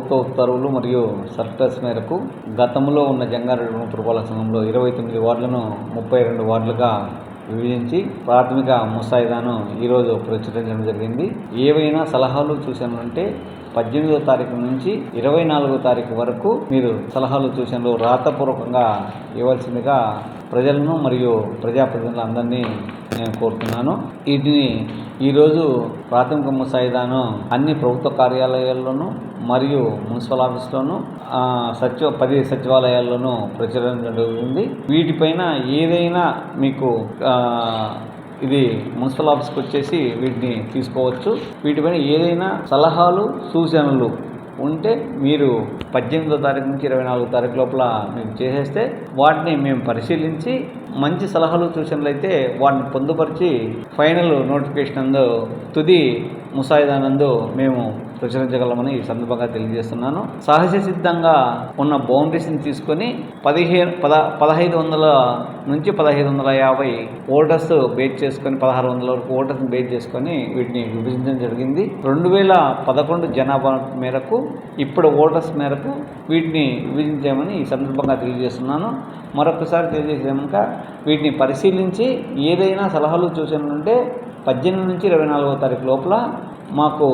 ప్రభుత్వ ఉత్తర్వులు మరియు సర్క్యులర్స్ మేరకు గతంలో ఉన్న జంగారెడ్డి పురపాలక సంఘంలో 29 వార్డులను 32 వార్డులుగా విభజించి ప్రాథమిక ముసాయిదాను ఈరోజు ప్రచురించడం జరిగింది. ఏవైనా సలహాలు సూచనలుంటే 18వ తారీఖు నుంచి 24వ తారీఖు వరకు మీరు సలహాలు సూచనలు రాతపూర్వకంగా ఇవ్వాల్సిందిగా ప్రజలను మరియు ప్రజాప్రతినిధులందరినీ నేను కోరుతున్నాను. వీటిని ఈరోజు ప్రాథమిక ముసాయిదాను అన్ని ప్రభుత్వ కార్యాలయాల్లోనూ మరియు మున్సిపల్ ఆఫీస్లోనూ 10 సచివాలయాల్లోనూ ప్రచురించడం జరుగుతుంది. వీటిపైన ఏదైనా మీకు ఇది మున్సిపల్ ఆఫీస్కి వచ్చేసి వీటిని తీసుకోవచ్చు. వీటిపైన ఏదైనా సలహాలు సూచనలు ఉంటే మీరు 18వ తారీఖు నుంచి 24వ తారీఖు లోపల మేము చేసేస్తే వాటిని మేము పరిశీలించి మంచి సలహాలు సూచనలు అయితే వాటిని పొందుపరిచి ఫైనల్ నోటిఫికేషన్ నందు తుది ముసాయిదానందు మేము ప్రచురించగలమని ఈ సందర్భంగా తెలియజేస్తున్నాను. సహజ సిద్ధంగా ఉన్న బౌండరీస్ని తీసుకొని 1500 నుంచి 1550 ఓటర్స్ బేస్ చేసుకొని 1600 వరకు ఓటర్స్ని బేస్ చేసుకొని వీటిని విభజించడం జరిగింది. 2011 జనాభా మేరకు ఇప్పుడు ఓటర్స్ మేరకు వీటిని విభజించామని ఈ సందర్భంగా తెలియజేస్తున్నాను. మరొకసారి తెలియజేసాక వీటిని పరిశీలించి ఏదైనా సలహాలు సూచనలు ఉంటే 18 నుంచి 24వ తారీఖు లోపల మాకు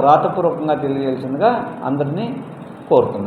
రాతపూర్వకంగా తెలియజేయాల్సిందిగా అందరినీ కోరుతున్నాను.